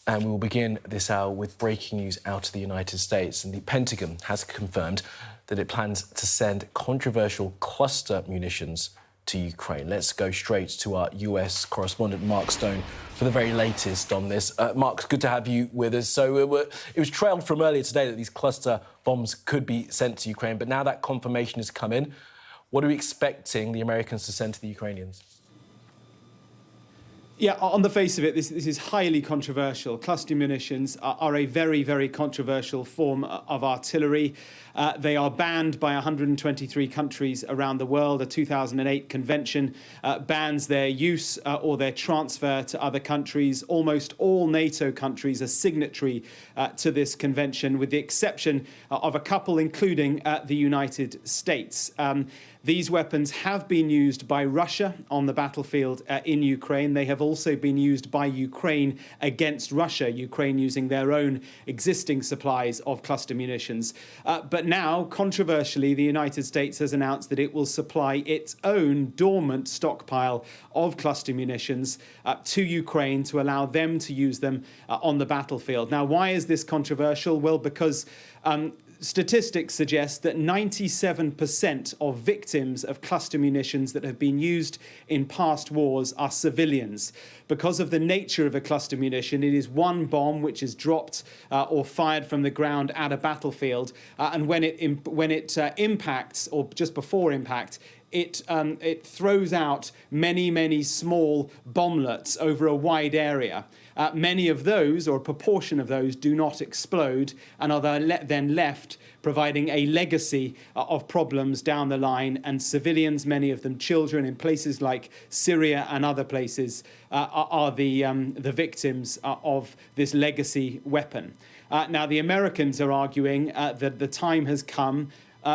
And we will begin this hour with breaking news out of the United States. And the Pentagon has confirmed that it plans to send controversial cluster munitions to Ukraine. Let's go straight to our US correspondent, Mark Stone, for the very latest on this. Mark, it's good to have you with us. So it was trailed from earlier today that these cluster bombs could be sent to Ukraine, but now that confirmation has come in. What are we expecting the Americans to send to the Ukrainians? Yeah, on the face of it, this is highly controversial. Cluster munitions are a very, very controversial form of artillery. They are banned by 123 countries around the world. A 2008 convention bans their use or their transfer to other countries. Almost all NATO countries are signatory to this convention, with the exception of a couple, including the United States. These weapons have been used by Russia on the battlefield in Ukraine. They have also been used by Ukraine against Russia, Ukraine using their own existing supplies of cluster munitions. But now, controversially, the United States has announced that it will supply its own dormant stockpile of cluster munitions to Ukraine to allow them to use them on the battlefield. Now, why is this controversial? Well, because statistics suggest that 97% of victims of cluster munitions that have been used in past wars are civilians. Because of the nature of a cluster munition, it is one bomb which is dropped or fired from the ground at a battlefield, and when it impacts, or just before impact, it throws out many small bomblets over a wide area. Many of those, or a proportion of those, do not explode and are then left providing a legacy of problems down the line. And civilians, many of them children, in places like Syria and other places, are the victims of this legacy weapon. Now, the Americans are arguing that the time has come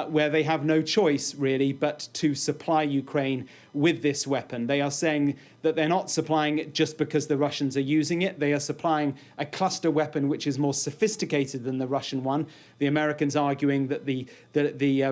where they have no choice, really, but to supply Ukraine with this weapon. They are saying that they're not supplying it just because the Russians are using it. They are supplying a cluster weapon which is more sophisticated than the Russian one. The Americans arguing that the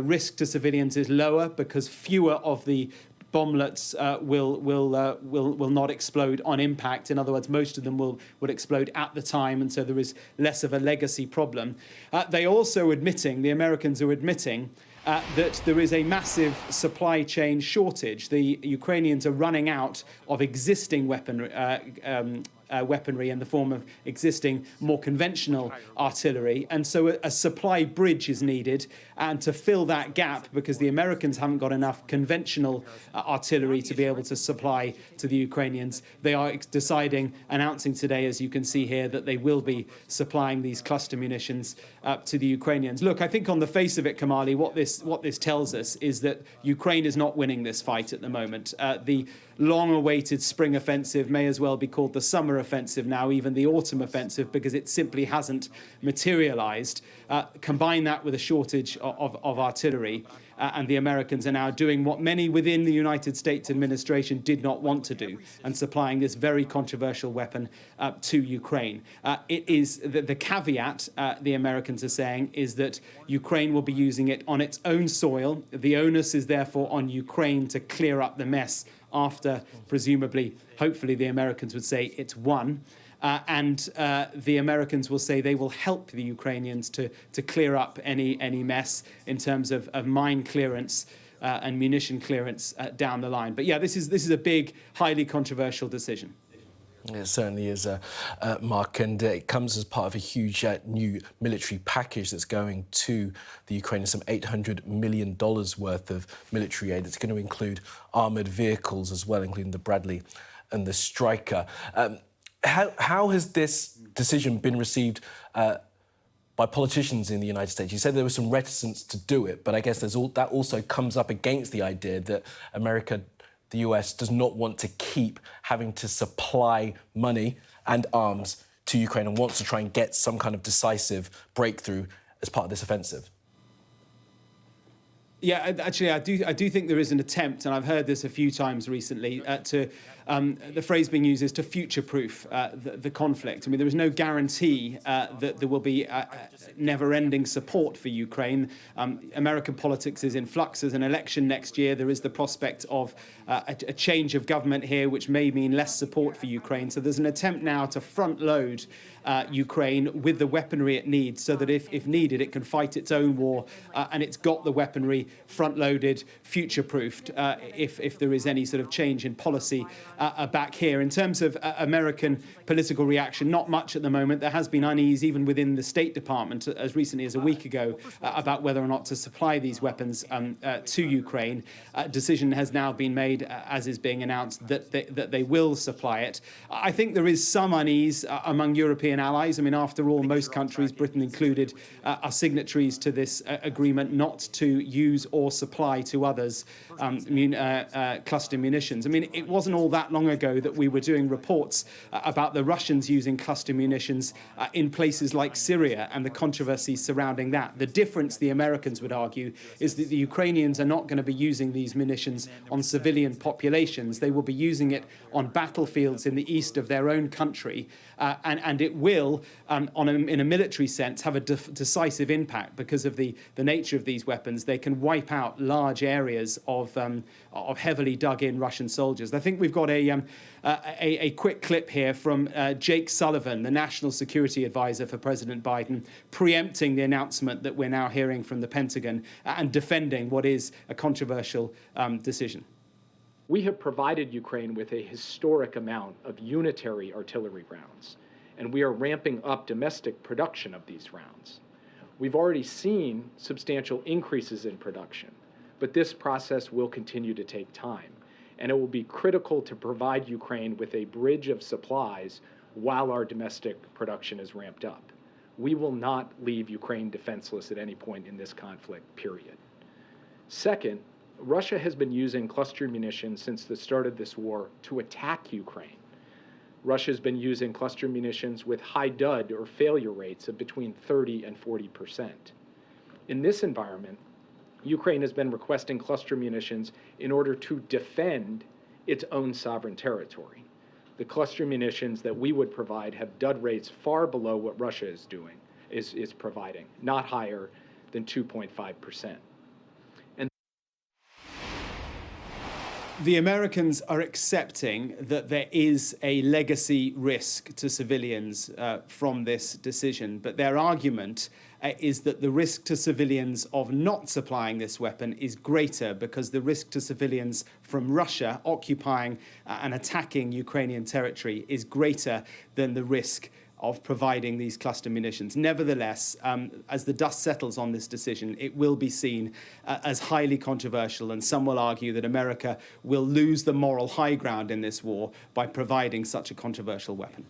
risk to civilians is lower because fewer of the bomblets will not explode on impact. In other words, most of them would explode at the time, and so there is less of a legacy problem. The Americans are admitting that there is a massive supply chain shortage. The Ukrainians are running out of existing weaponry in the form of existing, more conventional artillery. And so a supply bridge is needed. And to fill that gap, because the Americans haven't got enough conventional artillery to be able to supply to the Ukrainians, they are announcing today, as you can see here, that they will be supplying these cluster munitions to the Ukrainians. Look, I think on the face of it, Kamali, what this tells us is that Ukraine is not winning this fight at the moment. The long-awaited spring offensive may as well be called the summer offensive now, even the autumn offensive, because it simply hasn't materialized. Combine that with a shortage of artillery, and the Americans are now doing what many within the United States administration did not want to do, and supplying this very controversial weapon to Ukraine. It is the caveat, the Americans are saying, is that Ukraine will be using it on its own soil. The onus is therefore on Ukraine to clear up the mess after, presumably, hopefully the Americans would say it's won. And the Americans will say they will help the Ukrainians to clear up any mess in terms of mine clearance and munition clearance down the line. But yeah, this is a big, highly controversial decision. It certainly is, Mark, and it comes as part of a huge new military package that's going to the Ukraine, some $800 million worth of military aid. It's going to include armoured vehicles as well, including the Bradley and the Stryker. How has this decision been received by politicians in the United States? You said there was some reticence to do it, but I guess that also comes up against the idea that the US does not want to keep having to supply money and arms to Ukraine and wants to try and get some kind of decisive breakthrough as part of this offensive. Yeah, actually, I do think there is an attempt, and I've heard this a few times recently, to the phrase being used is to future-proof the conflict. I mean, there is no guarantee that there will be never-ending support for Ukraine. American politics is in flux. There's an election next year. There is the prospect of a change of government here, which may mean less support for Ukraine. So there's an attempt now to front-load Ukraine with the weaponry it needs, so that if needed, it can fight its own war, and it's got the weaponry front-loaded, future-proofed, if there is any sort of change in policy back here. In terms of American political reaction, not much at the moment. There has been unease even within the State Department as recently as a week ago about whether or not to supply these weapons to Ukraine. A decision has now been made, as is being announced, that they will supply it. I think there is some unease among European allies. I mean, after all, most countries, Britain included, are signatories to this agreement not to use or supply to others cluster munitions. I mean, it wasn't all that long ago that we were doing reports about the Russians using cluster munitions in places like Syria and the controversies surrounding that. The difference, the Americans would argue, is that the Ukrainians are not going to be using these munitions on civilian populations. They will be using it on battlefields in the east of their own country, and it will, in a military sense, have a decisive impact because of the nature of these weapons. They can wipe out large areas of heavily dug-in Russian soldiers. I think we've got a quick clip here from Jake Sullivan, the National Security Advisor for President Biden, preempting the announcement that we're now hearing from the Pentagon and defending what is a controversial decision. We have provided Ukraine with a historic amount of unitary artillery rounds, and we are ramping up domestic production of these rounds. We've already seen substantial increases in production, but this process will continue to take time, and it will be critical to provide Ukraine with a bridge of supplies while our domestic production is ramped up. We will not leave Ukraine defenseless at any point in this conflict, period. Second, Russia has been using cluster munitions since the start of this war to attack Ukraine. Russia has been using cluster munitions with high dud or failure rates of between 30 and 40%. In this environment, Ukraine has been requesting cluster munitions in order to defend its own sovereign territory. The cluster munitions that we would provide have dud rates far below what Russia is providing, not higher than 2.5%. The Americans are accepting that there is a legacy risk to civilians from this decision, but their argument is that the risk to civilians of not supplying this weapon is greater because the risk to civilians from Russia occupying and attacking Ukrainian territory is greater than the risk of providing these cluster munitions. Nevertheless, as the dust settles on this decision, it will be seen as highly controversial, and some will argue that America will lose the moral high ground in this war by providing such a controversial weapon.